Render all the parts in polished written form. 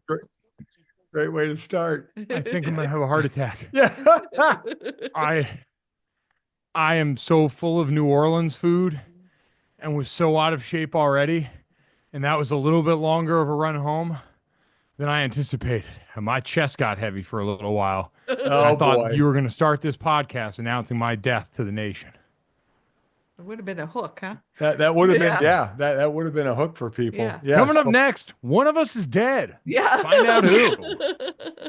Great, great way to start. I think I'm gonna have a heart attack. Yeah. I I am so full of New Orleans food and was so out of shape already, and that was a little bit longer of a run home than I anticipated. And my chest got heavy for a little while, and I Oh thought boy. you were gonna start this podcast announcing my death to the nation. It would have been a hook, huh? That would have been, Yeah. yeah, that would have been a hook for people. Yeah. Yeah. Coming up next, one of us is dead. Yeah. Find out who.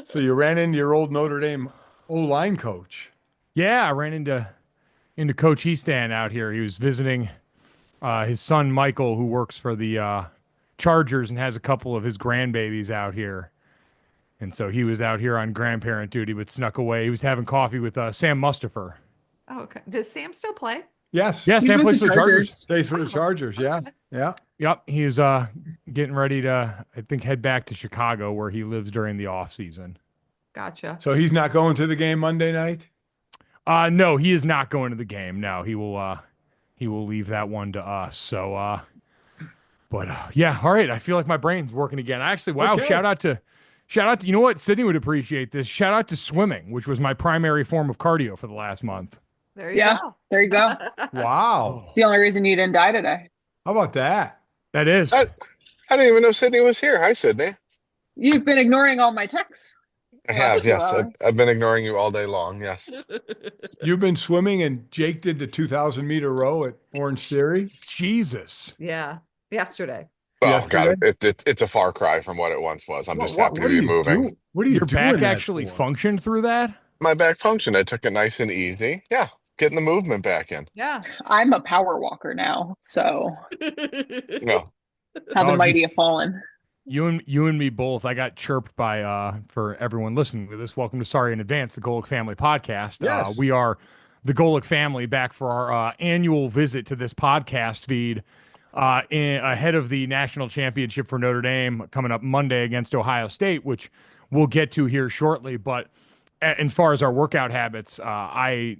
So you ran into your old Notre Dame O-line coach. Yeah, I ran into Coach Eastan out here. He was visiting his son Michael, who works for the Chargers and has a couple of his grandbabies out here. And so he was out here on grandparent duty, but snuck away. He was having coffee with Sam Mustafer. Oh, okay. Does Sam still play? Yes. Yeah, He's Sam with plays the for the Chargers. Chargers. Stays for the Chargers. Yeah. Yeah. Yep, he's getting ready to, I think, head back to Chicago where he lives during the off season. Gotcha. So he's not going to the game Monday night? No, he is not going to the game. No, he will leave that one to us. So yeah, all right. I feel like my brain's working again. Actually, wow, Okay. shout out to you know what? Sydney would appreciate this. Shout out to swimming, which was my primary form of cardio for the last month. There you Yeah, go. there you go. Wow. It's the only reason you didn't die today. How about that? That is. I didn't even know Sydney was here. Hi, Sydney. You've been ignoring all my texts. I the last have, few yes. hours. I've been ignoring you all day long. Yes. You've been swimming and Jake did the 2,000-meter row at Orange Theory. Jesus. Yeah. Yesterday. Oh God, Yesterday? it's a far cry from what it once was. I'm just happy to What be are you moving. doing? What are you Your doing back that actually for? functioned through that? My back function. I took it nice and easy. Yeah, getting the movement back in. Yeah. I'm a power walker now, so No, how the Oh, mighty have fallen. You and me both. I got chirped by for everyone listening to this. Welcome to Sorry in Advance, the Golic Family Podcast. Yes. We are the Golic family back for our annual visit to this podcast feed ahead of the national championship for Notre Dame coming up Monday against Ohio State, which we'll get to here shortly. But as far as our workout habits, I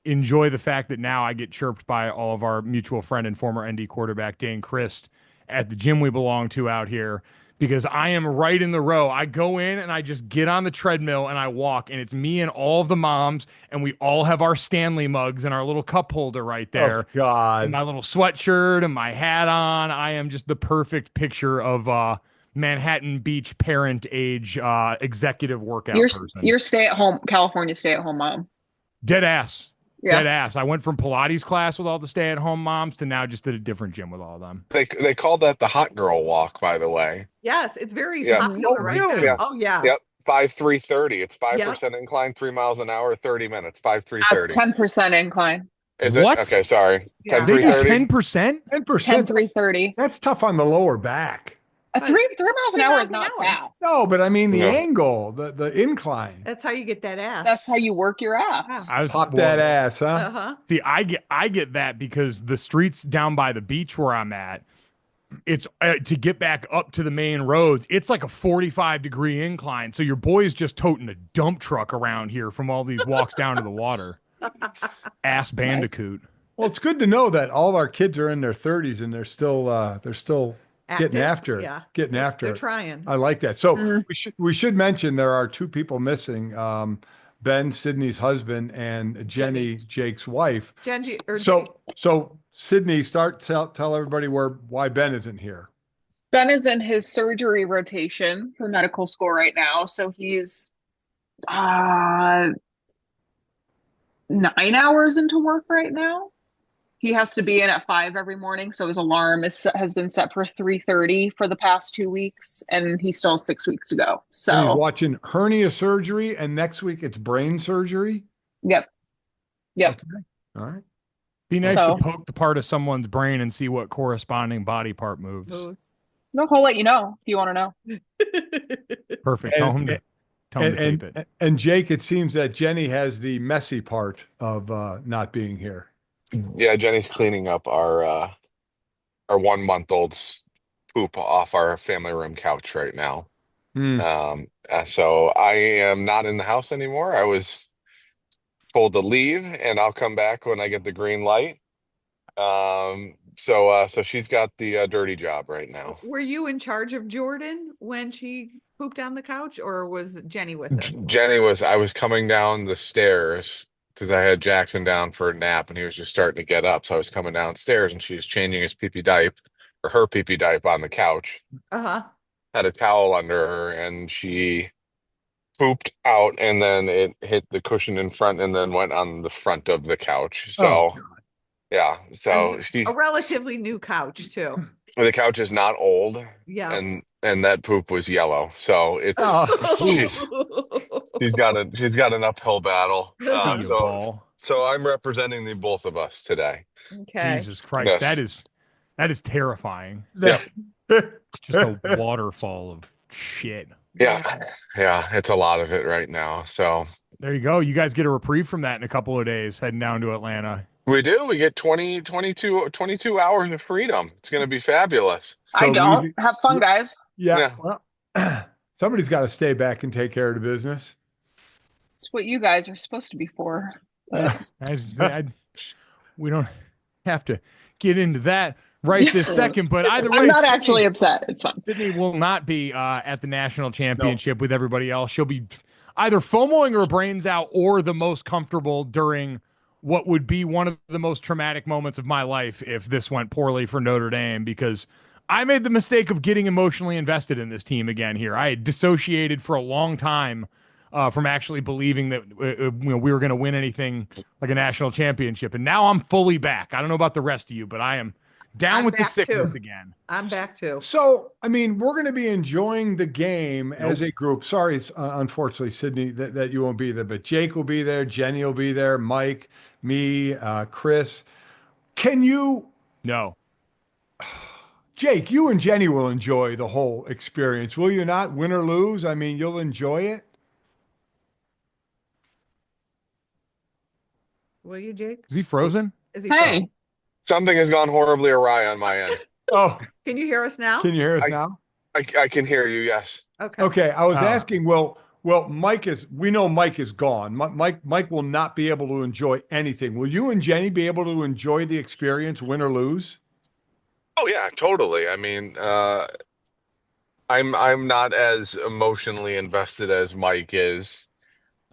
enjoy the fact that now I get chirped by all of our mutual friend and former ND quarterback Dane Christ at the gym we belong to out here, because I am right in the row. I go in and I just get on the treadmill and I walk, and it's me and all of the moms, and we all have our Stanley mugs and our little cup holder right there. Oh, God. And my little sweatshirt and my hat on. I am just the perfect picture of Manhattan Beach parent age executive workout person. You're stay-at-home, California stay-at-home mom. Dead ass. Yeah. Dead ass. I went from Pilates class with all the stay-at-home moms to now just at a different gym with all of them. they call that the hot girl walk, by the way. Yes. It's very Yeah. popular Oh, right really? now. Yeah. Oh, yeah. Yep, 5-3-30. It's 5% incline, 3 miles an hour, 30 minutes. 5-3-30. That's 10% incline. Is it? What? Okay, sorry. Yeah. 10 They do 330. 10%? 10%. 10-3-30. That's tough on the lower back. A three miles an 3 hour miles is an not hour. fast. No, but I mean the No. angle, the incline. That's how you get that ass. That's how you work your ass. I was Pop that ass, huh? Uh-huh. See, I get that because the streets down by the beach where I'm at, it's to get back up to the main roads. It's like a 45-degree incline. So your boy's just toting a dump truck around here from all these walks down to the water. Ass bandicoot. Well, it's good to know that all of our kids are in their 30s and they're still getting Active? after it. Yeah. Getting They're- after They're it. trying. I like that. So Mhm. we should mention there are two people missing. Ben, Sydney's husband, and Jenny, Jake's wife. So Sydney, tell everybody why Ben isn't here. Ben is in his surgery rotation for medical school right now, so he's 9 hours into work right now. He has to be in at 5 every morning, so his alarm has been set for 3:30 for the past 2 weeks, and he still has 6 weeks to go. And he's So, watching hernia surgery, and next week it's brain surgery. yep. All right. Be nice So- to poke the part of someone's brain and see what corresponding body part moves. Moves. No, he'll let you know if you want to know. Perfect. Tell him to tape it. And Jake, it seems that Jenny has the messy part of not being here. Yeah, Jenny's cleaning up our 1-month-old's poop off our family room couch right now. So I am not in the house anymore. I was told to leave, and I'll come back when I get the green light. So she's got the dirty job right now. Were you in charge of Jordan when she pooped on the couch, or was Jenny with him? I was coming down the stairs because I had Jackson down for a nap and he was just starting to get up. So I was coming downstairs and she was changing his pee-pee diaper or her pee-pee diaper on the couch, Uh-huh. had a towel under her, and she pooped out and then it hit the cushion in front and then went on the front of the couch. Oh, So, yeah. So And she a relatively new couch too. the couch is not old Yeah. and that poop was yellow. So it's Oh. she's got an uphill battle. See you, Paul. So I'm representing the both of us today. Okay. Jesus Christ, Yes. that is terrifying. Yeah. Just a waterfall of shit. Yeah. Yeah. It's a lot of it right now. So There you go. You guys get a reprieve from that in a couple of days, heading down to Atlanta. we do. We get 22 hours of freedom. It's going to be fabulous. I So don't. Have fun, guys. Yeah. Yeah. Well, somebody's got to stay back and take care of the business. It's what you guys are supposed to be for. We don't have to get into that right this second, but either way, I'm not actually upset. It's fine. Sydney will not be at the national championship with everybody else. She'll be either FOMOing her brains out or the most comfortable during what would be one of the most traumatic moments of my life if this went poorly for Notre Dame, because I made the mistake of getting emotionally invested in this team again here. I had dissociated for a long time from actually believing that we were going to win anything like a national championship. And now I'm fully back. I don't know about the rest of you, but I am down I'm with the back sickness too. again. I'm back too. So, I mean, we're going to be enjoying the game as a group. Sorry, unfortunately, Sydney, that you won't be there, but Jake will be there, Jenny will be there, Mike, me, Chris. Can you, No. Jake, you and Jenny will enjoy the whole experience, will you not? Win or lose, I mean, you'll enjoy it. Will you, Jake? Is he frozen? Is he? Hey, Something has gone horribly awry on my end. Oh, Can you hear us now? can you hear us now? I can hear you. Yes. Okay. Okay, I was asking, well, we know Mike is gone. Mike will not be able to enjoy anything. Will you and Jenny be able to enjoy the experience, win or lose? Oh yeah, totally. I mean, I'm not as emotionally invested as Mike is.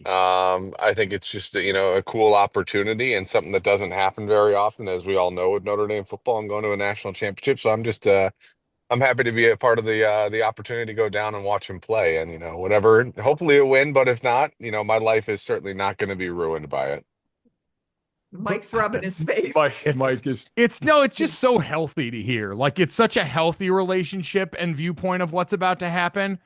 I think it's just a cool opportunity and something that doesn't happen very often, as we all know with Notre Dame football and going to a national championship. So I'm just I'm happy to be a part of the opportunity to go down and watch him play, and whatever. Hopefully a win, but if not, my life is certainly not going to be ruined by it. Mike's rubbing his face. Mike is. It's just so healthy to hear. Like, it's such a healthy relationship and viewpoint of what's about to happen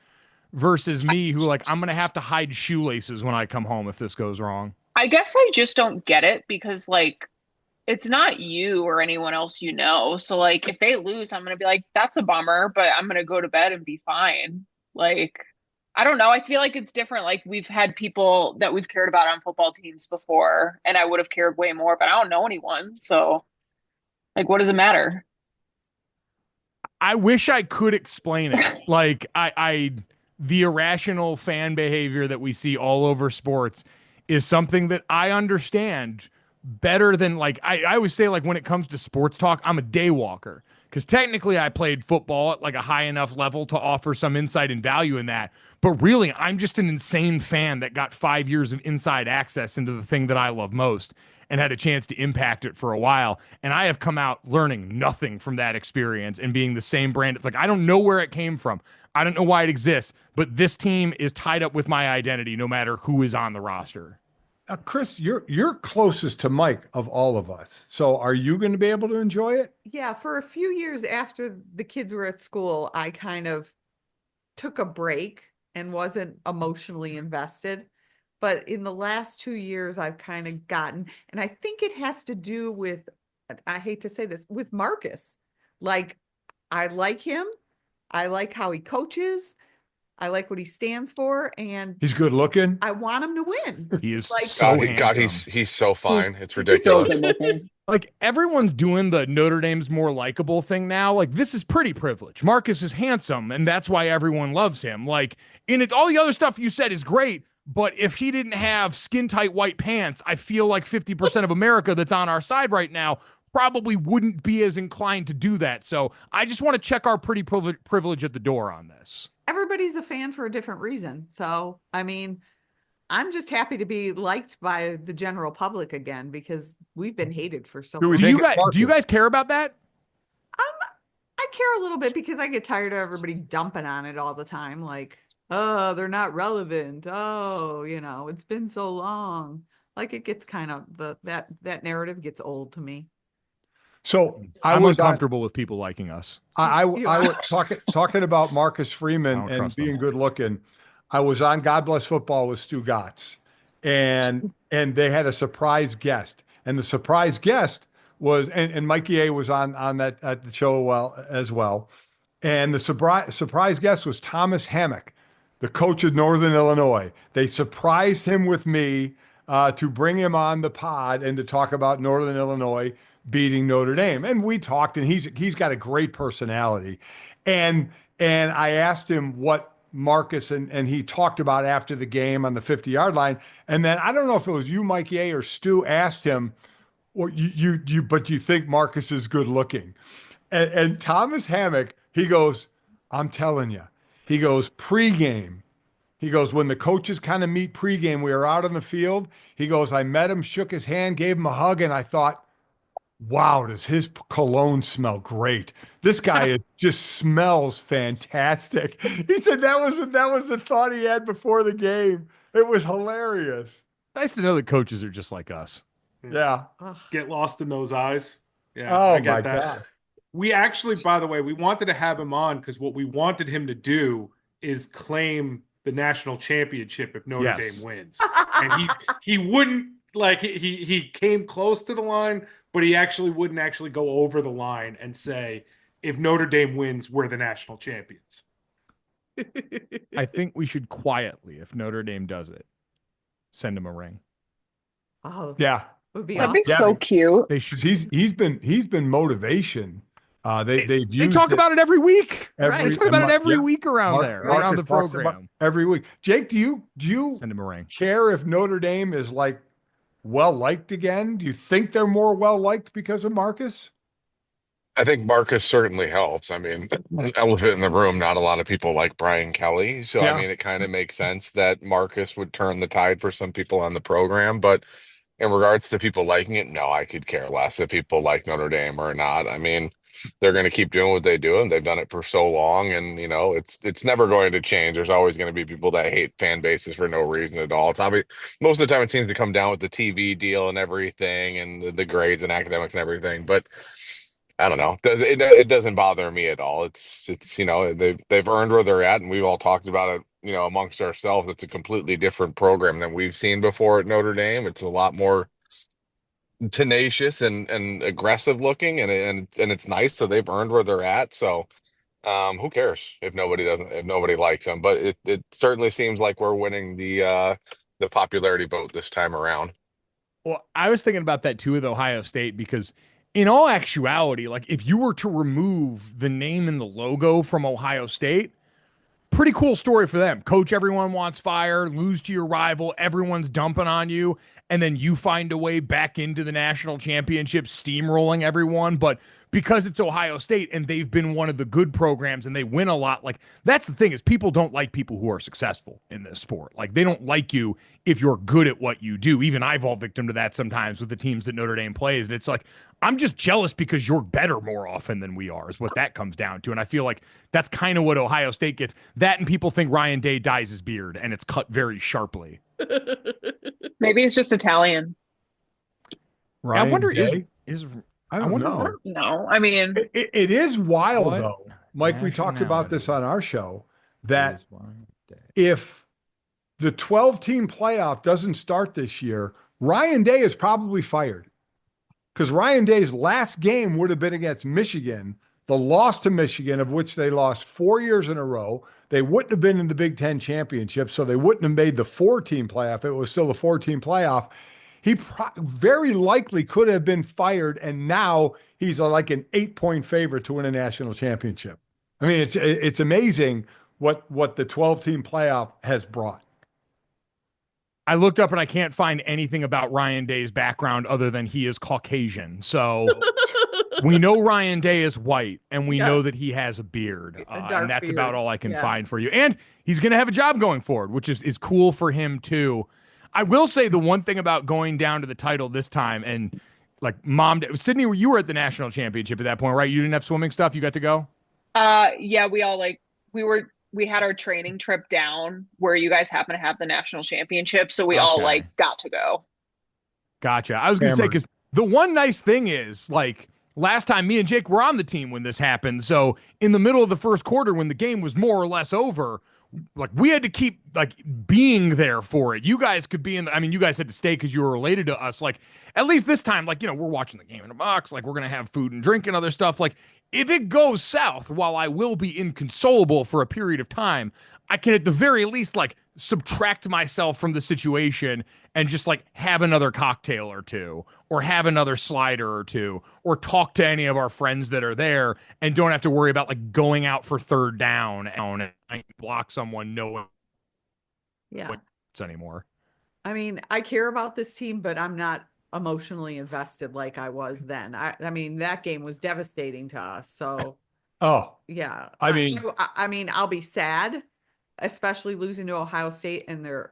versus me, who, like, I'm going to have to hide shoelaces when I come home if this goes wrong. I guess I just don't get it because, like, it's not you or anyone else you know. So, like, if they lose, I'm going to be like, that's a bummer, but I'm going to go to bed and be fine. Like, I don't know. I feel like it's different. Like, we've had people that we've cared about on football teams before, and I would have cared way more, but I don't know anyone. So, like, what does it matter? I wish I could explain it. Like, the irrational fan behavior that we see all over sports is something that I understand better than, like, I always say, like, when it comes to sports talk, I'm a day walker, because technically I played football at like a high enough level to offer some insight and value in that. But really, I'm just an insane fan that got 5 years of inside access into the thing that I love most and had a chance to impact it for a while. And I have come out learning nothing from that experience and being the same brand. It's like, I don't know where it came from. I don't know why it exists, but this team is tied up with my identity no matter who is on the roster. Chris, you're closest to Mike of all of us. So are you going to be able to enjoy it? Yeah, for a few years after the kids were at school, I kind of took a break and wasn't emotionally invested. But in the last 2 years, I've kind of gotten, and I think it has to do with, I hate to say this, with Marcus. Like, I like him. I like how he coaches. I like what he stands for, and He's good looking. I want him to win. He is Like, so God, handsome. he's so fine. It's So ridiculous. good looking. Like, everyone's doing the Notre Dame's more likable thing now. Like, this is pretty privilege. Marcus is handsome, and that's why everyone loves him. Like, in it, all the other stuff you said is great, but if he didn't have skin-tight white pants, I feel like 50% of America that's on our side right now probably wouldn't be as inclined to do that. So I just want to check our pretty privilege at the door on this. everybody's a fan for a different reason. So, I mean, I'm just happy to be liked by the general public again because we've been hated for so long. Do you guys care about that? I care a little bit because I get tired of everybody dumping on it all the time. Like, oh, they're not relevant. Oh, it's been so long. Like it gets kind of that narrative gets old to me. So I'm uncomfortable with people liking us. I was talking about Marcus Freeman and being good looking. I was on God Bless Football with Stu Gatz, and they had a surprise guest, and the surprise guest was and Mikey A was on that at the show as well, and the surprise guest was Thomas Hammock, the coach of Northern Illinois. They surprised him with me to bring him on the pod and to talk about Northern Illinois beating Notre Dame. And we talked, and he's got a great personality. And I asked him what Marcus and he talked about after the game on the 50-yard line. And then I don't know if it was you, Mikey A, or Stu asked him, or but you think Marcus is good looking? And Thomas Hammock, he goes, I'm telling you, he goes, pregame. He goes, when the coaches kind of meet pregame, we were out on the field. He goes, I met him, shook his hand, gave him a hug, and I thought, wow, does his cologne smell great? This guy just smells fantastic. He said that was the thought he had before the game. It was hilarious. Nice to know that coaches are just like us. Yeah. Get lost in those eyes. Yeah. Oh, I get my that. God. We actually, by the way, we wanted to have him on because what we wanted him to do is claim the national championship if Notre Dame wins. And he wouldn't, like, he came close to the line, but he actually wouldn't actually go over the line and say, if Notre Dame wins, we're the national champions. I think we should quietly, if Notre Dame does it, send him a ring. Oh, yeah, would be That'd be so cute. They should. He's been motivation. They talk about it every week. Right. They talk about it every week around around the program. Every week. Jake, do you send him a ring? Care if Notre Dame is like well liked again? Do you think they're more well liked because of Marcus? I think Marcus certainly helps. I mean, elephant in the room, not a lot of people like Brian Kelly. So, I mean, it kind of makes sense that Marcus would turn the tide for some people on the program. But in regards to people liking it, no, I could care less if people like Notre Dame or not. I mean, they're going to keep doing what they do, and they've done it for so long. And, it's never going to change. There's always going to be people that hate fan bases for no reason at all. It's obvious, most of the time it seems to come down with the TV deal and everything and the grades and academics and everything. But I don't know. It doesn't bother me at all. It's they've earned where they're at, and we've all talked about it, amongst ourselves. It's a completely different program than we've seen before at Notre Dame. It's a lot more tenacious and aggressive looking, and it's nice. So they've earned where they're at. So who cares if nobody likes them? But it certainly seems like we're winning the popularity vote this time around. Well, I was thinking about that too with Ohio State because in all actuality, like if you were to remove the name and the logo from Ohio State, pretty cool story for them. Coach, everyone wants fire, lose to your rival, everyone's dumping on you, and then you find a way back into the national championship, steamrolling everyone. But because it's Ohio State and they've been one of the good programs and they win a lot, like that's the thing is people don't like people who are successful in this sport. Like they don't like you if you're good at what you do. Even I fall victim to that sometimes with the teams that Notre Dame plays. And it's like, I'm just jealous because you're better more often than we are is what that comes down to. And I feel like that's kind of what Ohio State gets. That and people think Ryan Day dyes his beard and it's cut very sharply. Maybe he's just Italian. Ryan I wonder Day? I don't know. No, I mean it is wild What? though. Mike, we talked about this on our show that if the 12-team playoff doesn't start this year, Ryan Day is probably fired. Because Ryan Day's last game would have been against Michigan, the loss to Michigan, of which they lost 4 years in a row. They wouldn't have been in the Big Ten championship, so they wouldn't have made the 4-team playoff. It was still a 4-team playoff. He very likely could have been fired, and now he's like an 8-point favorite to win a national championship. I mean, it's amazing what the 12-team playoff has brought. I looked up and I can't find anything about Ryan Day's background other than he is Caucasian. So We know Ryan Day is white, and we know Yes. that he has a beard. A dark And that's beard. about all I can Yeah. find for you. And he's going to have a job going forward, which is cool for him, too. I will say the one thing about going down to the title this time, and like Sydney, you were at the national championship at that point, right? You didn't have swimming stuff. You got to go? Yeah, we all we had our training trip down where you guys happen to have the national championship. So we all Okay. got to go. Gotcha. I was going to say, because the one nice thing is, like, last time me and Jake were on the team when this happened. So in the middle of the first quarter, when the game was more or less over, like, we had to keep, like, being there for it. You guys could be you guys had to stay because you were related to us. Like, at least this time, like, we're watching the game in a box. Like, we're going to have food and drink and other stuff. Like, if it goes south, while I will be inconsolable for a period of time, I can at the very least, like, subtract myself from the situation and just, like, have another cocktail or two, or have another slider or two, or talk to any of our friends that are there and don't have to worry about, like, going out for third down and block someone anymore. I mean, I care about this team, but I'm not emotionally invested like I was then. I mean, that game was devastating to us. So, yeah. I mean, I'll be sad, especially losing to Ohio State and their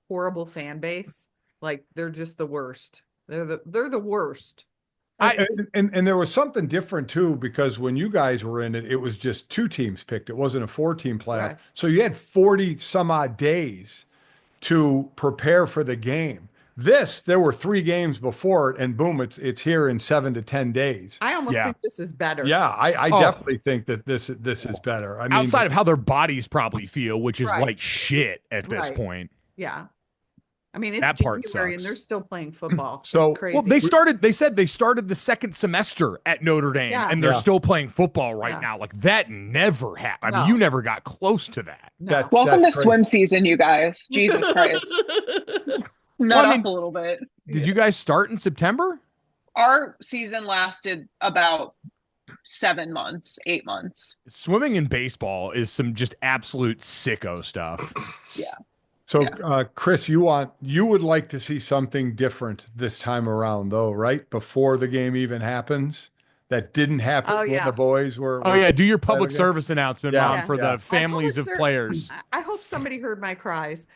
horrible fan base. Like, they're just the worst. They're the worst. And there was something different too, because when you guys were in it, it was just 2 teams picked. It wasn't a 4-team playoff. Right. So you had 40 some odd days to prepare for the game. There were 3 games before it, and boom, it's here in 7 to 10 days. I almost think this is better. Yeah, I definitely think that this is better. I mean, outside of how their bodies probably feel, which is like shit at this point. Yeah. I mean, it's that part January sucks. and they're still playing football. So, it's crazy. Well, they said they started the second semester at Notre Dame, and they're still playing football right now. Like, that never happened. I mean, you never got close to that. No. Welcome to swim season, you guys. Jesus Christ. Nut up a little bit. Did you guys start in September? Our season lasted about 7 months, 8 months. Swimming and baseball is some just absolute sicko stuff. Yeah. So, Chris, you would like to see something different this time around, though, right? Before the game even happens, that didn't happen when the boys were. Oh yeah, do your public service announcement, Mom, for the families of players. I hope somebody heard my cries.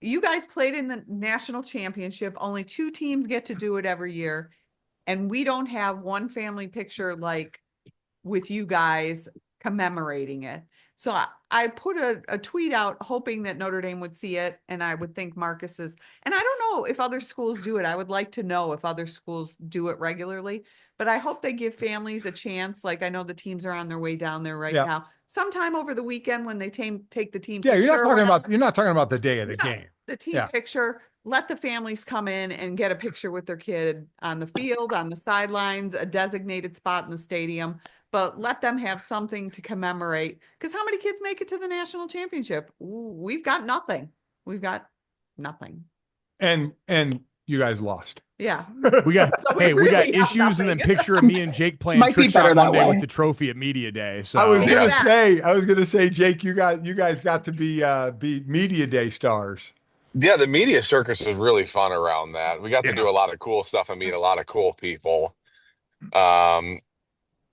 You guys played in the national championship. Only 2 teams get to do it every year, and we don't have one family picture like with you guys commemorating it. So I put a tweet out hoping that Notre Dame would see it, and I would think Marcus's, and I don't know if other schools do it. I would like to know if other schools do it regularly, but I hope they give families a chance. Like, I know the teams are on their way down there now. Sometime over the weekend when they take the team picture. You're not talking about the day of the game. The team picture. Let the families come in and get a picture with their kid on the field, on the sidelines, a designated spot in the stadium. But let them have something to commemorate. Because how many kids make it to the national championship? Ooh, we've got nothing. We've got nothing. And you guys lost. Yeah. We got issues, and then picture of me and Jake playing Trick Shot Monday with the trophy at Media Day. So I was gonna say, Jake, you guys got to be Media Day stars. Yeah, the media circus was really fun around that. We got to do a lot of cool stuff and meet a lot of cool people.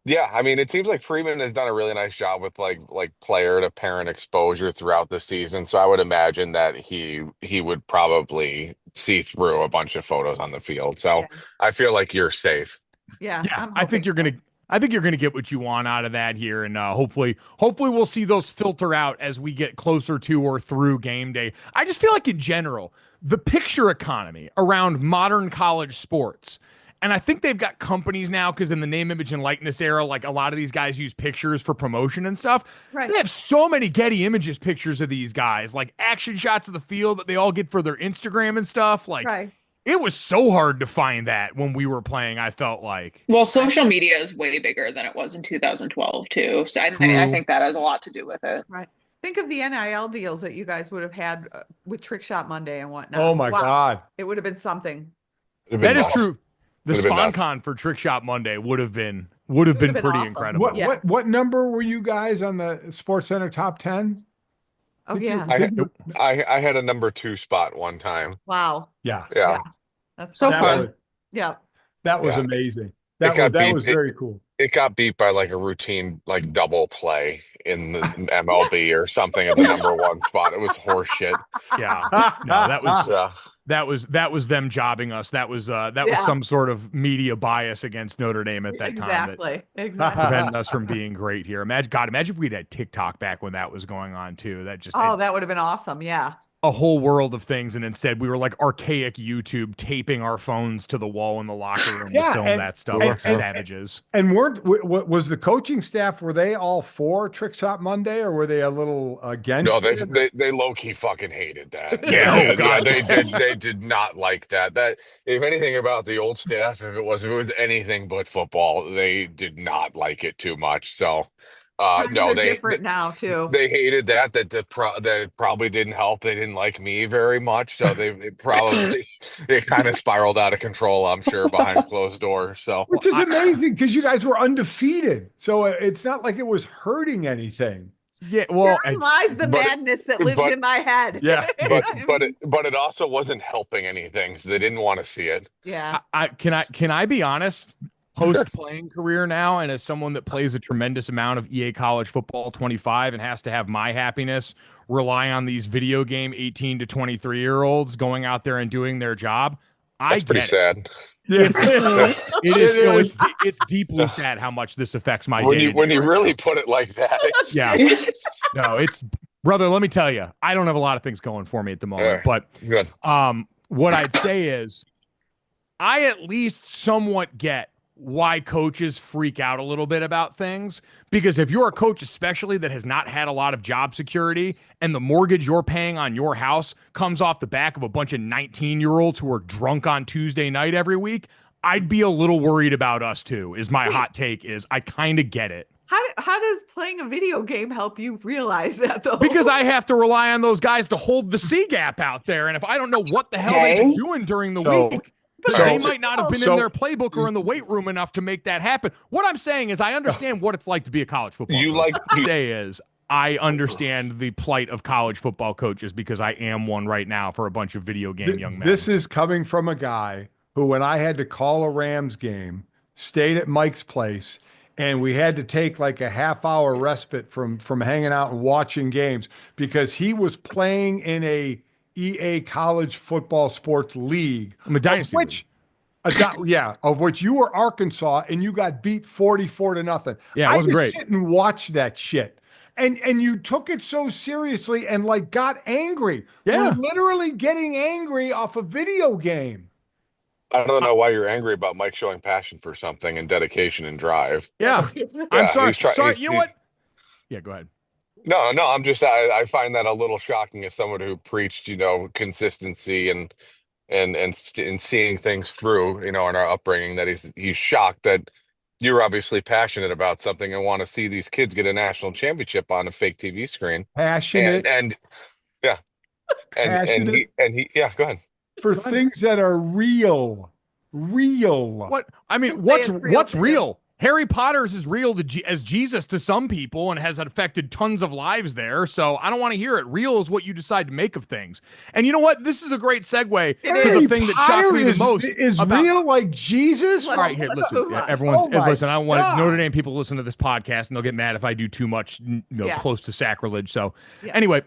Yeah, I mean, it seems like Freeman has done a really nice job with like player to parent exposure throughout the season. So I would imagine that he would probably see through a bunch of photos on the field. So I feel like you're safe. Yeah, I think you're gonna get what you want out of that here, and hopefully we'll see those filter out as we get closer to or through game day. I just feel like in general, the picture economy around modern college sports. And I think they've got companies now, because in the name, image, and likeness era, like, a lot of these guys use pictures for promotion and stuff. Right. They have so many Getty Images pictures of these guys, like action shots of the field that they all get for their Instagram and stuff. Like, it was so hard to find that when we were playing, I felt like. Well, social media is way bigger than it was in 2012, too. So I think that has a lot to do with it. Right. Think of the NIL deals that you guys would have had with Trick Shot Monday and whatnot. Oh, my God. It would have been something. That is true. The SponCon for Trick Shot Monday would have been pretty awesome. incredible. What number were you guys on the Sports Center top 10? Oh, yeah. I had a number 2 spot one time. Wow. Yeah. That's so fun. Yeah. That was amazing. That was very cool. It got beat by like a routine like double play in the MLB or something at the number one spot. It was horseshit. Yeah. No, Yeah. that was them jobbing us. That was some sort of media bias against Notre Dame at that time. Exactly. Preventing us from being great here. Imagine if we'd had TikTok back when that was going on too. That would have been awesome. Yeah. A whole world of things, and instead we were like archaic YouTube taping our phones to the wall in the locker room to film that stuff like savages. And was the coaching staff, were they all for Trick Shot Monday, or were they a little against? No, they low key fucking hated that. They did not like that. That if anything about the old staff, if it was anything but football, they did not like it too much. So. No, they're different now too. They hated that. That probably didn't help. They didn't like me very much, so it kind of spiraled out of control. I'm sure behind closed doors. So, which is amazing because you guys were undefeated, so it's not like it was hurting anything. Yeah, well, therein lies the madness that lives in my head. Yeah, but it also wasn't helping anything. So they didn't want to see it. Yeah. Can I be honest? Post-playing career now, and as someone that plays a tremendous amount of EA College Football 25 and has to have my happiness rely on these video game 18 to 23-year-olds going out there and doing their job, That's pretty sad. Yeah, it is. It's deeply sad how much this affects my day. When you really put it like that. Yeah. No, it's brother. Let me tell you, I don't have a lot of things going for me at the moment, but good. What I'd say is, I at least somewhat get why coaches freak out a little bit about things, because if you're a coach especially that has not had a lot of job security and the mortgage you're paying on your house comes off the back of a bunch of 19-year-olds who are drunk on Tuesday night every week, I'd be a little worried about us too, is my hot take. Is I kind of get it. How does playing a video game help you realize that though? Because I have to rely on those guys to hold the C gap out there, and if I don't know what the hell they've been doing during the week, they might not have been in their playbook or in the weight room enough to make that happen. What I'm saying is I understand what it's like to be a college football coach. I understand the plight of college football coaches because I am one right now for a bunch of video game young men. This is coming from a guy who, when I had to call a Rams game, stayed at Mike's place, and we had to take like a half-hour respite from hanging out and watching games because he was playing in a EA College Football Sports League. I'm a dynasty. Of which you were Arkansas and you got beat 44-0. Yeah, it wasn't great. Sit and watch that shit. And you took it so seriously and like got angry. Yeah. You're literally getting angry off a video game. I don't know why you're angry about Mike showing passion for something and dedication and drive. Yeah. I'm sorry. You know what? Yeah, go ahead. No, I'm just, I find that a little shocking as someone who preached, consistency and seeing things through, in our upbringing, that he's shocked that you're obviously passionate about something and want to see these kids get a national championship on a fake TV screen. Passionate. And go ahead. For things that are real. What? I mean, what's real? Harry Potter's is real as Jesus to some people and has affected tons of lives there. So I don't want to hear it. Real is what you decide to make of things. And you know what? This is a great segue to the thing that shocked me the most. Is real like Jesus? All right, here, listen. Listen, I don't want Notre Dame people to listen to this podcast and they'll get mad if I do too much, close to sacrilege. So anyway,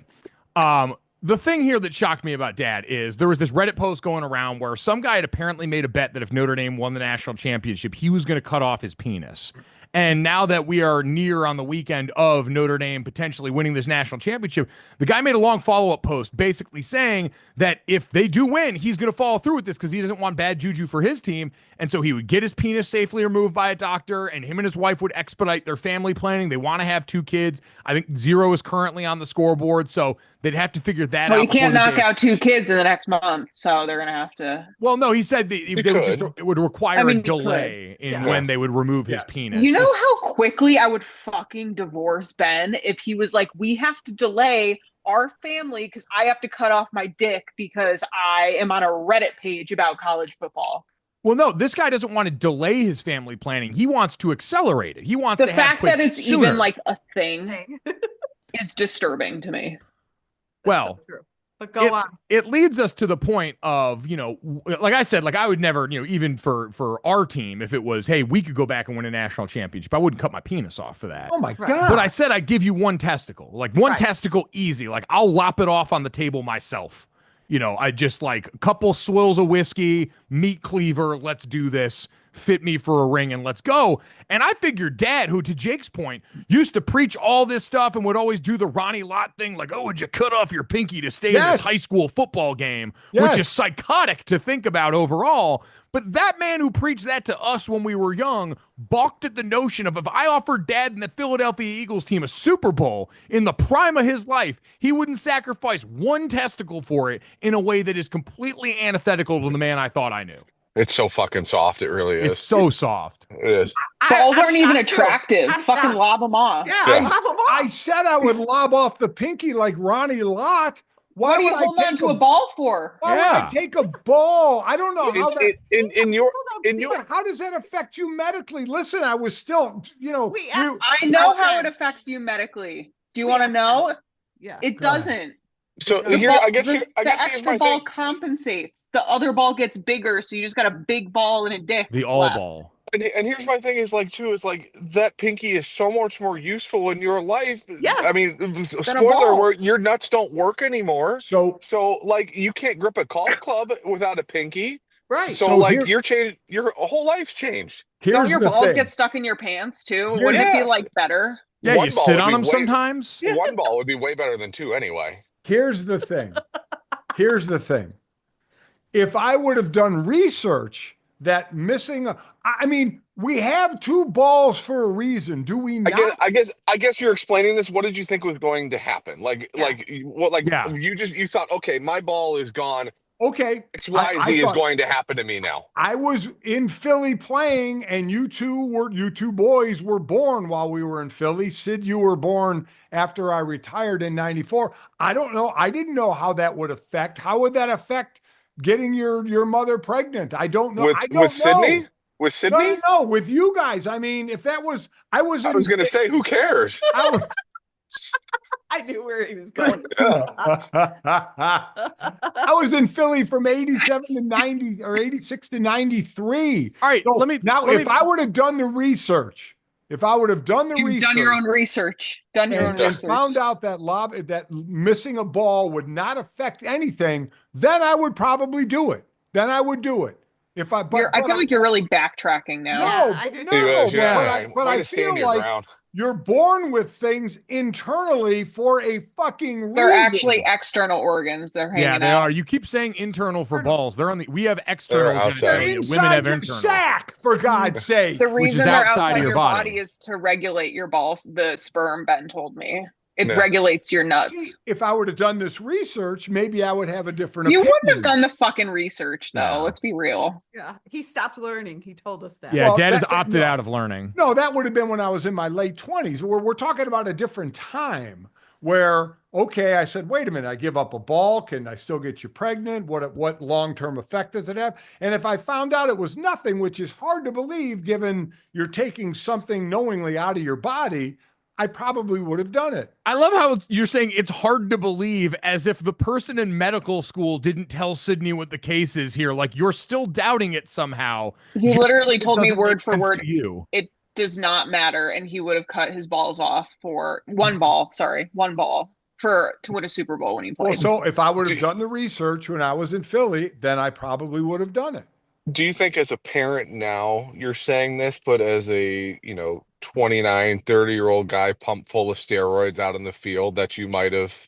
the thing here that shocked me about Dad is there was this Reddit post going around where some guy had apparently made a bet that if Notre Dame won the national championship, he was going to cut off his penis. And now that we are near on the weekend of Notre Dame potentially winning this national championship, the guy made a long follow-up post basically saying that if they do win, he's going to follow through with this because he doesn't want bad juju for his team. And so he would get his penis safely removed by a doctor, and him and his wife would expedite their family planning. They want to have 2 kids. I think 0 is currently on the scoreboard, so they'd have to figure that out. Well, you can't knock out 2 kids in the next month, so they're going to have to. Well, no, he said it would require a delay in when they would remove his penis. You know how quickly I would fucking divorce Ben if he was like, we have to delay our family because I have to cut off my dick because I am on a Reddit page about college football. Well, no, this guy doesn't want to delay his family planning. He wants to accelerate it. He wants the to fact that it's sooner. even like a thing is disturbing to me. Well, But go on. It leads us to the point of, like I said, like I would never, even for our team, if it was, hey, we could go back and win a national championship, I wouldn't cut my penis off for that. Oh my Right. God. But I said I'd give you one testicle, like one Right. testicle easy. Like I'll lop it off on the table myself. I just like a couple swills of whiskey, meat cleaver. Let's do this. Fit me for a ring and let's go. And I figured Dad, who to Jake's point, used to preach all this stuff and would always do the Ronnie Lott thing, like, oh, would you cut off your pinky to stay in this high school football game, which is psychotic to think about overall. But that man who preached that to us when we were young balked at the notion of if I offered Dad and the Philadelphia Eagles team a Super Bowl in the prime of his life, he wouldn't sacrifice one testicle for it in a way that is completely antithetical to the man I thought I knew. It's so fucking soft. It really is. It's so soft. It is. Balls aren't even shocked, too. attractive. I'm Fucking shocked. lob them off. Yeah, Yeah. lob 'em off. I said I would lob off the pinky like Ronnie Lott. Why What do you would I hold on take to a ball for? Why would I take a ball? I don't know how that. How does that affect you medically? Listen, I was still, I know how it affects you medically. Do you want to know? Yeah. It doesn't. So The here, ball- I guess the here's my extra ball thing. compensates. The other ball gets bigger, so you just got a big ball and a dick. The all left. ball. And here's my thing is like too is like that pinky is so much more useful in your life. Yes. I mean, a spoiler ball. alert, your nuts don't work anymore. So like you can't grip a golf club without a pinky. Right. So, So like here- your whole life's changed. here's Don't your the balls thing. get stuck in your pants too? Here- Wouldn't it be Yes. like better? Yeah, One you ball sit would on be them way- sometimes. One ball would be way better than two anyway. Here's the thing. Here's the thing. If I would have done research that I mean, we have two balls for a reason. Do we not? I guess you're explaining this. What did you think was going to happen? Yeah. You thought, okay, my ball is gone. Okay. XYZ is going to happen to me now. I was in Philly playing, and you two boys were born while we were in Philly. Sid, you were born after I retired in '94. I don't know. I didn't know how that would affect. How would that affect getting your mother pregnant? I don't know. I don't know. With Sydney? With Sydney? No, with you guys. I mean, if that was, I was going to say, who cares? I knew where he was going. I was in Philly from 87 to 90 or 86 to 93. All right, So if I would have done the research, You've done your own research. and found out that missing a ball would not affect anything, then I would probably do it. Then I would do it. I feel like you're really backtracking now. No, I do but I feel like you're born with things internally for a fucking reason. They're actually external organs. They're hanging out. They are. You keep saying internal for balls. We have external outside. genitalia. inside Women have your internal. sack, for God's sake. The reason is they're outside outside of your your body. body is to regulate your balls. The sperm, Ben told me. It Yeah. regulates your nuts. If I would have done this research, maybe I would have a different You opinion. wouldn't have done the fucking research, though. No. Let's be real. Yeah. He stopped learning. He told us that. Yeah, Well, Dad has that- opted no. out of learning. No, that would have been when I was in my late 20s. We're talking about a different time where, okay, I said, wait a minute, I give up a ball. Can I still get you pregnant? What long-term effect does it have? And if I found out it was nothing, which is hard to believe given you're taking something knowingly out of your body, I probably would have done it. I love how you're saying it's hard to believe, as if the person in medical school didn't tell Sydney what the case is here. Like you're still doubting it somehow. He just literally because it told me doesn't word make for sense word, to you. it does not matter, and he would have cut his balls off for one ball to win a Super Bowl when he Well, played. so if I would have done the research when I was in Philly, then I probably would have done it. Do you think as a parent now you're saying this, but as a 29, 30-year-old guy pumped full of steroids out in the field that you might have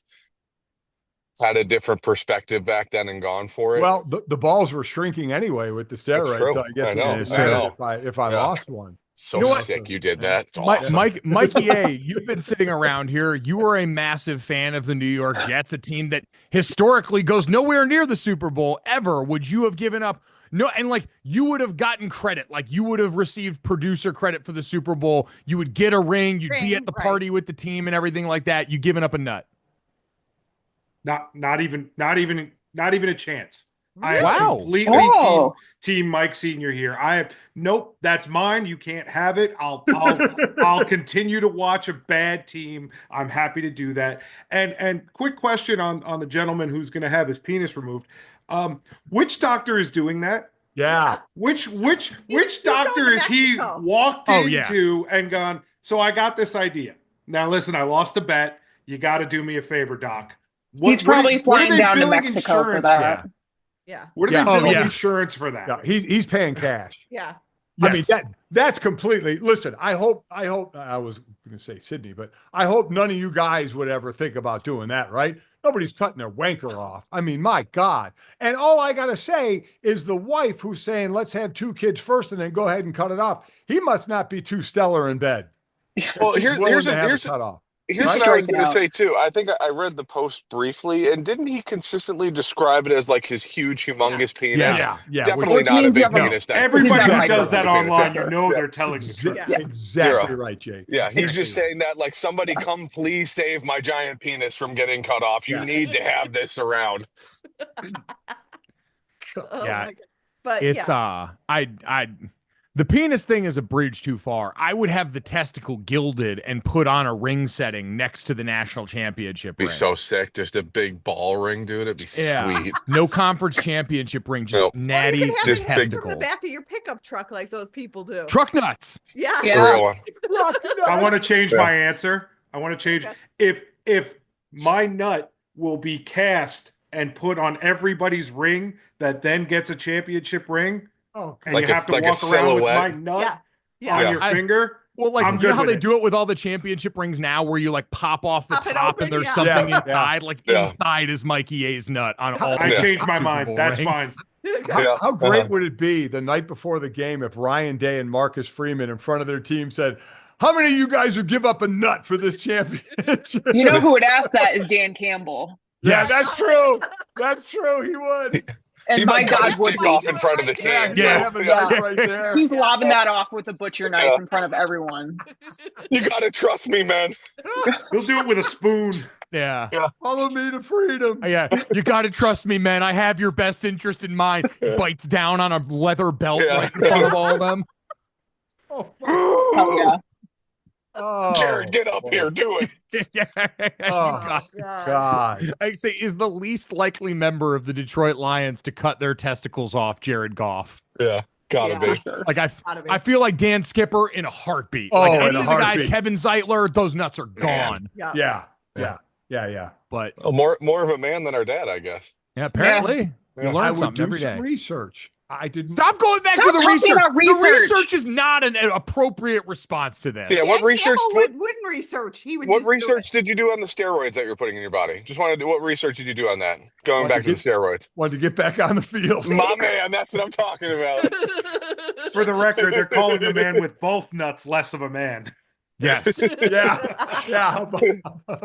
had a different perspective back then and gone for it? Well, the balls were shrinking anyway with the steroids. true. So I guess I it know, wouldn't I matter know. if I Yeah. lost one. So You know what? sick you did that. It's awesome. Mikey A, you've been sitting around here. You are a massive fan of the New York Jets, a team that historically goes nowhere near the Super Bowl ever. Would you have given up? No, and like you would have gotten credit, like you would have received producer credit for the Super Bowl. You would get a ring. You'd be at the party with the team and everything like that. You giving up a nut? Not even a chance. I am Wow. completely Oh. team Mike Senior here. Nope, that's mine. You can't have it. I'll continue to watch a bad team. I'm happy to do that. And quick question on the gentleman who's going to have his penis removed. Which doctor is doing that? Yeah. Which He's doctor going is to he Mexico. walked Oh, yeah. into and gone, so I got this idea. Now listen, I lost a bet. You got to do me a favor, doc. He's probably flying down to billing Mexico for insurance that. Yeah. What are Yeah. they Oh, billing yeah. insurance for that? Yeah, he's paying cash. Yeah. Yes. I mean, that's completely, listen, I hope, I was going to say Sydney, but I hope none of you guys would ever think about doing that, right? Nobody's cutting their wanker off. I mean, my God. And all I got to say is the wife who's saying, let's have 2 kids first and then go ahead and cut it off. He must not be too stellar in bed. Well, He's willing here's to have it here's cut off. here's Right? what I was Strike going to out. say too. I think I read the post briefly, and didn't he consistently describe it as like his huge, humongous penis? Yeah. Yeah. Definitely Which not a means you big have a- penis. Then. Everybody He's who got a does that micro penis, online, for you sure. know they're telling the truth. Yeah. Exactly Zero. right, Jake. Yeah, he's just Exactly. saying that like somebody come please save my giant penis from getting cut off. You Yeah. need to have this around. Oh Yeah. my God. But It's the penis thing is a bridge too far. I would have the testicle gilded and put on a ring setting next to the national championship Be ring. so sick. Just a big ball ring, dude. It'd be sweet. No conference championship ring, just Nope. natty you can have just it big hanging from testicle. the back of your pickup truck like those people do. Truck nuts. Yeah. The Yeah. real one. I want to change Yeah. my answer. I want to change if my nut will be cast and put on everybody's ring that then gets a championship ring, Oh, and Like you a- have to like a walk around with my silhouette? nut Yeah. on Yeah. your I- finger. Well, like, I'm you know good how with they it. do it with all the championship rings now, where you like pop off the Pop it top open, and there's yeah. something Yeah, inside. Like Yeah. inside is Mikey A's nut on all. I the changed my Super mind. Bowl That's rings. fine. Yeah. How great would it be the night before the game if Ryan Day and Marcus Freeman in front of their team said, how many of you guys would give up a nut for this championship? You know who would ask that is Dan Campbell. Yeah, Yes. that's true. That's true. He would. And He my might cut God, his would dick he? off in front of the Yeah, team. he Yeah. might have a Yeah. knife right there. He's lobbing that off with a butcher knife in front of everyone. You gotta trust me, man. He'll do it with a spoon. Yeah. Follow me to freedom. Yeah. You got to trust me, man. I have your best interest in mind. Bites down on a leather belt Yeah. right in front of all of them. Oh, Hell yeah. oh, Jared, get up here. Do it. Yeah. Oh, God. God. I say is the least likely member of the Detroit Lions to cut their testicles off Jared Goff. Yeah. Gotta Yeah. be. For sure. Like Gotta be. I feel like Dan Skipper in a heartbeat. Oh, like in any a of the guys, heartbeat. Kevin Zeitler, those nuts are gone. Yeah. Yeah. But Oh, more of a man than our dad, I guess. yeah, apparently Yeah. you I learn would something do every some day. research. I didn't. Stop going back Stop to the talking research. about The research. research is not an appropriate response to this. Yeah, what Dan research- Campbell wouldn't research. He would What just do research it. did you do on the steroids that you're putting in your body? Just wanted to do what research did you do on that? Going Wanted back to to the steroids. Wanted to get back on the field. My man, that's what I'm talking about. For the record, they're calling the man with both nuts less of a man. Yes. Yeah. How about-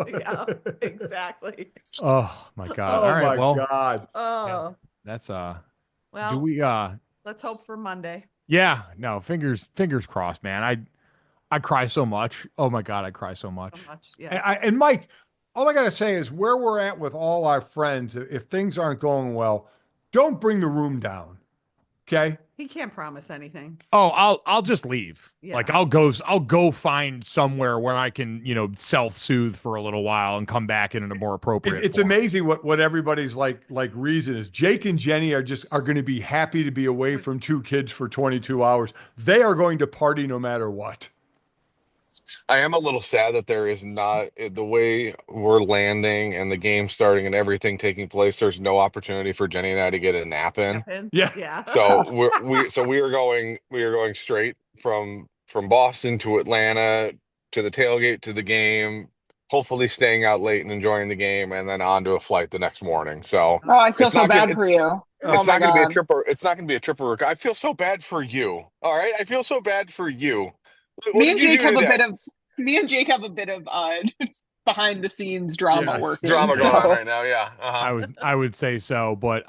Yeah, exactly. Oh my God. Oh All right. my Well, God. Oh, that's well, do we let's hope for Monday. yeah, no, fingers crossed, man. I cry so much. Oh my God, I cry so much. So much. Yeah. And Mike, all I got to say is where we're at with all our friends, if things aren't going well, don't bring the room down. Okay. He can't promise anything. Oh, I'll just leave. Yeah. Like I'll go find somewhere where I can, self-soothe for a little while and come back in a more appropriate It's form. amazing what everybody's like reason is. Jake and Jenny are going to be happy to be away from 2 kids for 22 hours. They are going to party no matter what. I am a little sad that there is not the way we're landing and the game starting and everything taking place. There's no opportunity for Jenny and I to get a nap in. Yeah. Yeah. So we are going straight from Boston to Atlanta to the tailgate to the game. Hopefully staying out late and enjoying the game, and then on to a flight the next morning. So Oh, I feel It's so not bad good. for you. Oh it's my not going to be a God. trip. It's not going to be a trip. I feel so bad for you. All right, I feel so bad for you. What Me did and you Jake do have a today? bit of behind the scenes drama Yes. working. Drama so. going on right now. Yeah. I would say so, but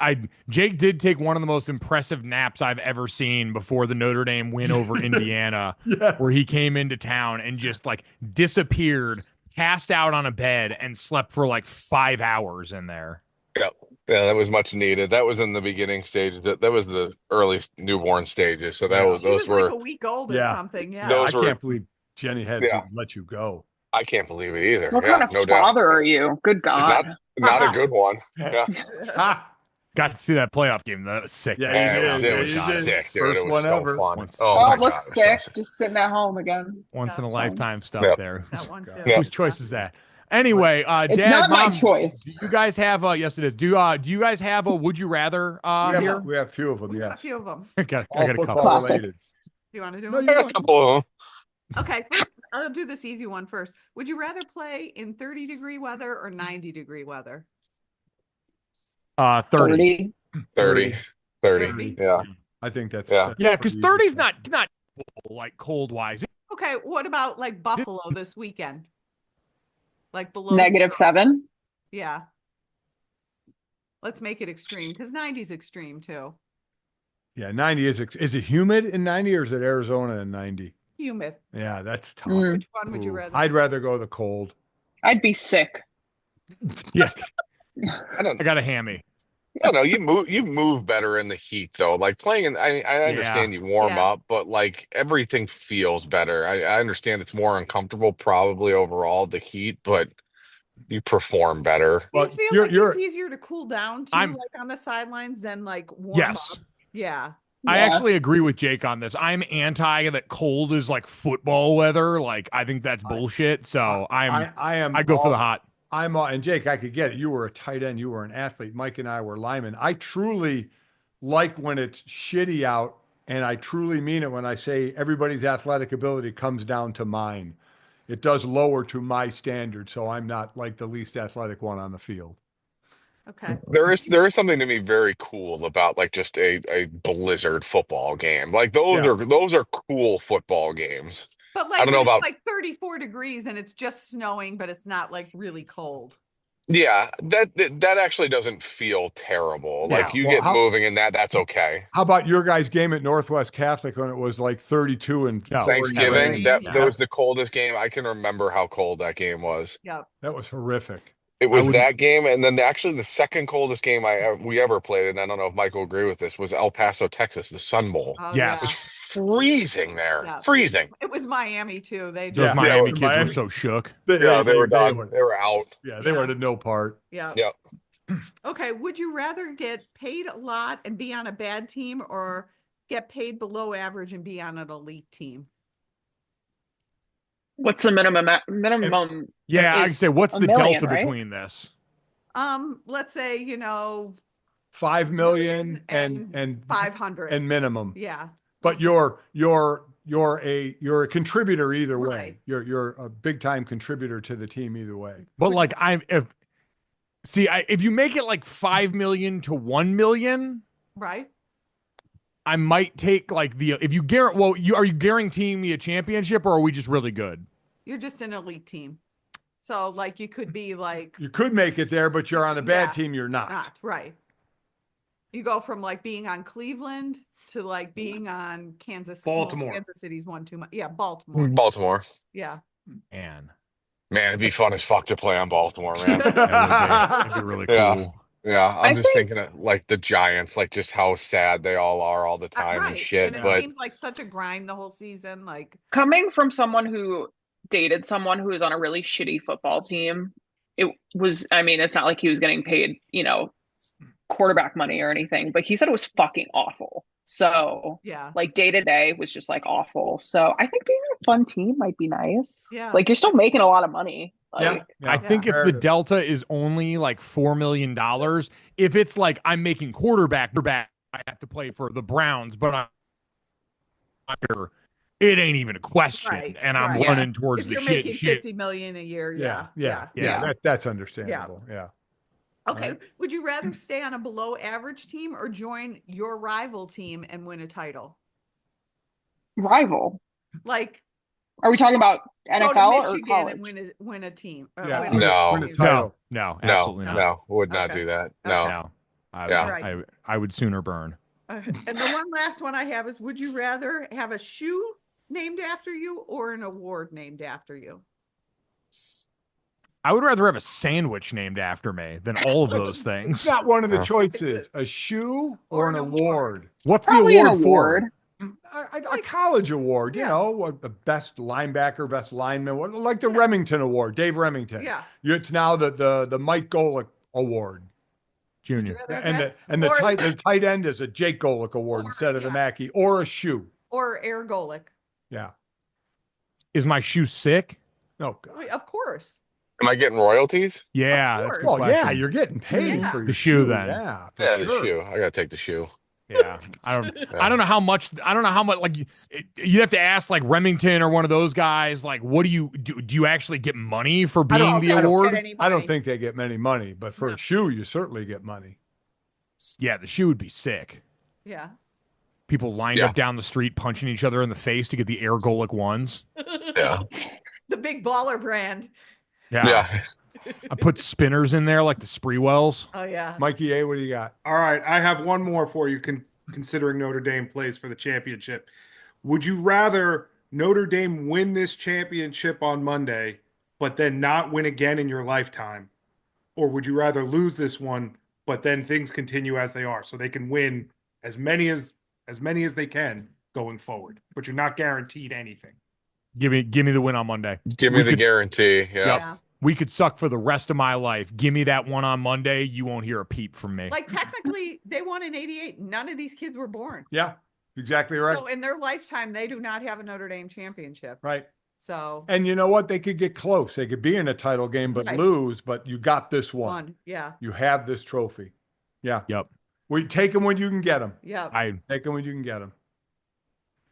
Jake did take one of the most impressive naps I've ever seen before the Notre Dame win over Indiana, Yeah. where he came into town and just like disappeared, passed out on a bed, and slept for like 5 hours in there. Yep. Yeah, that was much needed. That was in the beginning stages. That was the early newborn stages. So Yeah. She was like a week old or something. Yeah, those I were can't believe Jenny had to let you go. I can't believe it either. What Yeah, kind of no doubt. father are you? Good God. Not a good one. Yeah. Got to see that playoff game. That was sick. Yeah, man. you did. It was Yeah, you did. sick, dude. First It was one so ever. fun. Once- Oh Oh, my it God. looks It was so sick. Just sitting at home again. Once in a That's fine. lifetime stuff Yep. there. That one too. Whose choice is that? Anyway, It's Dad, not my Mom, choice. do you guys have yes it is. Do you guys have a would you rather here? We have a few of them, We got yes. a few of them. got All a football couple. Classic. related. Do you want to do No, one? you A couple of them. Okay, first I'll do this easy one first. Would you rather play in 30-degree weather or 90-degree weather? 30. 30. 30. Yeah. I think that's Yeah. Yeah, because pretty 30 is easy. not like cold wise. Okay, what about like Buffalo this weekend? Like below zero. -7. Yeah. Let's make it extreme because 90 is extreme too. Yeah, 90 is it humid in 90 or is it Arizona in 90? Humid. Yeah, that's tough. Which one would you Ooh, rather? I'd rather go the cold. I'd be sick. Yeah, I don't I got a hammy. know. You move better in the heat though. Like playing in I understand you warm Yeah. up, but like everything feels better. I understand it's more uncomfortable probably overall the heat, but you perform better. Do you But feel like it's easier to cool down too, I'm- like on the sidelines than like warm Yes. up? Yeah. I Yeah. actually agree with Jake on this. I'm anti that cold is like football weather. Like I think that's bullshit. So I am I go for all- the hot. and Jake, I could get it. You were a tight end, you were an athlete. Mike and I were linemen. I truly like when it's shitty out, and I truly mean it when I say everybody's athletic ability comes down to mine. It does lower to my standard, so I'm not like the least athletic one on the field. Okay. There is something to me very cool about like just a blizzard football game. Like those are cool football games. But like I don't know when it's about like 34 degrees and it's just snowing, but it's not like really cold. Yeah, that actually doesn't feel terrible. No. Like you Well, get moving in that's okay. How about your guys' game at Northwest Catholic when it was like 32 and No. Thanksgiving, that Yeah. was the coldest game. I can remember how cold that game was. Yep. that was horrific. It was wouldn't- that game, and then actually the second coldest game we ever played, and I don't know if Mike will agree with this, was El Paso, Texas, the Sun Bowl. Oh, Yes. It was freezing there, Yeah. freezing. It was Miami too. They Those just, Miami Yeah, kids Miami. were so shook. Yeah, they were done. They were out. Yeah, they Yeah. were to no part. yeah. Yep. Okay. Would you rather get paid a lot and be on a bad team or get paid below average and be on an elite team? What's the minimum? Yeah, I is say what's a the million, delta right? between this? Let's say, 5 million and 500. and minimum. Yeah. But you're a contributor either way. Right. You're a big time contributor to the team either way. But like if you make it like 5 million to 1 million, Right. I might take like if you are you guaranteeing me a championship or are we just really good? You're just an elite team. So like you could be like You could make it there, but you're on a bad Yeah. team. You're not. right. You go from like being on Cleveland to like being on Kansas. Baltimore. Kansas City's won too much. Yeah, Baltimore. Baltimore. Yeah. Man, Man, it'd be fun as fuck to play on Baltimore, man. that'd be really cool. Yeah. Yeah, I'm I just think- thinking of like the Giants, like just how sad they all are all the time and shit. And it But seems like such a grind the whole season. Like Coming from someone who dated someone who was on a really shitty football team, it's not like he was getting paid, quarterback money or anything, but he said it was fucking awful. So yeah. like day to day was just like awful. So I think being on a fun team might be nice. Yeah. Like you're still making a lot of money. Like, Yeah. I think if the Comparative. delta is only like $4 million, if it's like I'm making quarterback, I have to play for the Browns, but it ain't even a question, Right, and I'm right. running towards If the you're shit. making 50 million a year, Yeah. yeah. Yeah. That's understandable. Yeah. Okay. Would you rather stay on a below average team or join your rival team and win a title? rival. Like Are we talking about go NFL to or Michigan college? and win a team. Yeah. win a No. Win a team. title. No, no, absolutely not. no, would not Okay. do that. Okay. No. No, Yeah. Right. I would sooner burn. And the one last one I have is would you rather have a shoe named after you or an award named after you? I would rather have a sandwich named after me than all of those things. It's not one of the choices. A shoe or an award. What's Probably the an award award. for? A college award, you Yeah. know, what the best linebacker, best lineman, like the Remington Award, Dave Remington. Yeah. It's now the Mike Golic Award. Junior. And the tight end is a Jake Golic Award instead of the Mackey, or a shoe. Or Air Golic. Yeah. Is my shoe sick? No. God. Of course. Am I getting royalties? Yeah, that's a good Oh question. yeah, you're getting paid for your The shoe then. Yeah, for Yeah, sure. the shoe. I gotta take the shoe. Yeah, I don't know how much. Like you have to ask like Remington or one of those guys. Like, what do you do? Do you actually get money for being the award? I don't think they get many money, but for a shoe, you certainly get money. Yeah, the shoe would be sick. Yeah. People lined up down the street punching each other in the face to get the Air Golic ones. Yeah. The big baller brand. Yeah. I put spinners in there like the Spreewells. Oh yeah. Mikey A, what do you got? All right, I have one more for you. Considering Notre Dame plays for the championship, would you rather Notre Dame win this championship on Monday, but then not win again in your lifetime, or would you rather lose this one, but then things continue as they are, so they can win as many as they can going forward, but you're not guaranteed anything? Give me the win on Monday. Give me the guarantee. Yeah. We could suck for the rest of my life. Give me that one on Monday. You won't hear a peep from me. Like technically they won in 88. None of these kids were born. Yeah, exactly right. So in their lifetime, they do not have a Notre Dame championship. Right. So. And you know what? They could get close. They could be in a title game, but lose, but you got this one. Yeah. You have this trophy. Yeah. Yep. We take them when you can get them. Yeah. Take them when you can get them.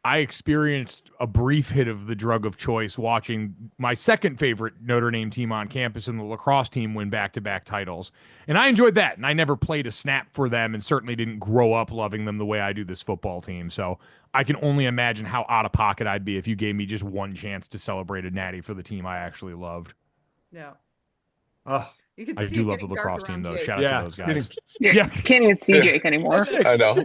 I experienced a brief hit of the drug of choice watching my second favorite Notre Dame team on campus and the lacrosse team win back-to-back titles. And I enjoyed that. And I never played a snap for them and certainly didn't grow up loving them the way I do this football team. So I can only imagine how out of pocket I'd be if you gave me just one chance to celebrate a natty for the team I actually loved. Yeah. I do love the lacrosse team, though. Shout out to those guys. Can't even see Jake anymore. I know.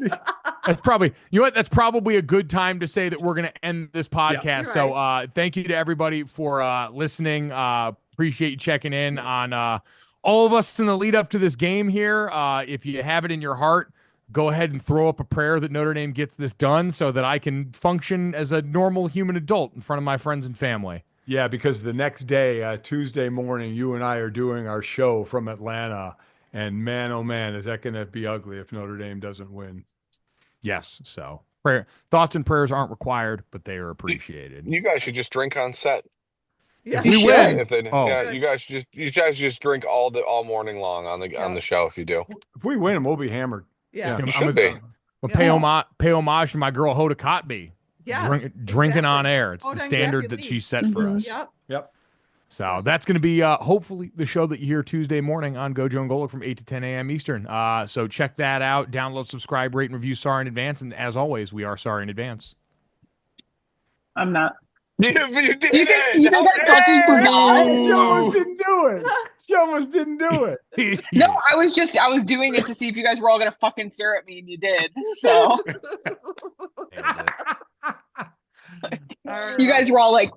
That's probably, you know what? That's probably a good time to say that we're going to end this podcast. Yeah, so thank you to everybody for listening. Appreciate you checking in on all of us in the lead up to this game here. If you have it in your heart, go ahead and throw up a prayer that Notre Dame gets this done so that I can function as a normal human adult in front of my friends and family. Yeah, because the next day, Tuesday morning, you and I are doing our show from Atlanta. And man, oh man, is that going to be ugly if Notre Dame doesn't win. Yes. So thoughts and prayers aren't required, but they are appreciated. You guys should just drink on set. Yeah. If we win. You guys just drink all morning long on the show if you do. If we win, we'll be hammered. Yeah. You should be. We'll pay homage to my girl Hoda Kotb. Yes, drinking on air. It's the Hoda standard that she set for us. Yep. So that's going to be hopefully the show that you hear Tuesday morning on Gojo and Golic from 8 to 10 a.m. Eastern. So check that out. Download, subscribe, rate, and review Sorry in Advance. And as always, we are sorry in advance. I'm not. You did it! You think I fucking forgot? She almost didn't do it. She almost didn't do it. No, I was doing it to see if you guys were all gonna fucking stare at me, and you did. So you guys were all like,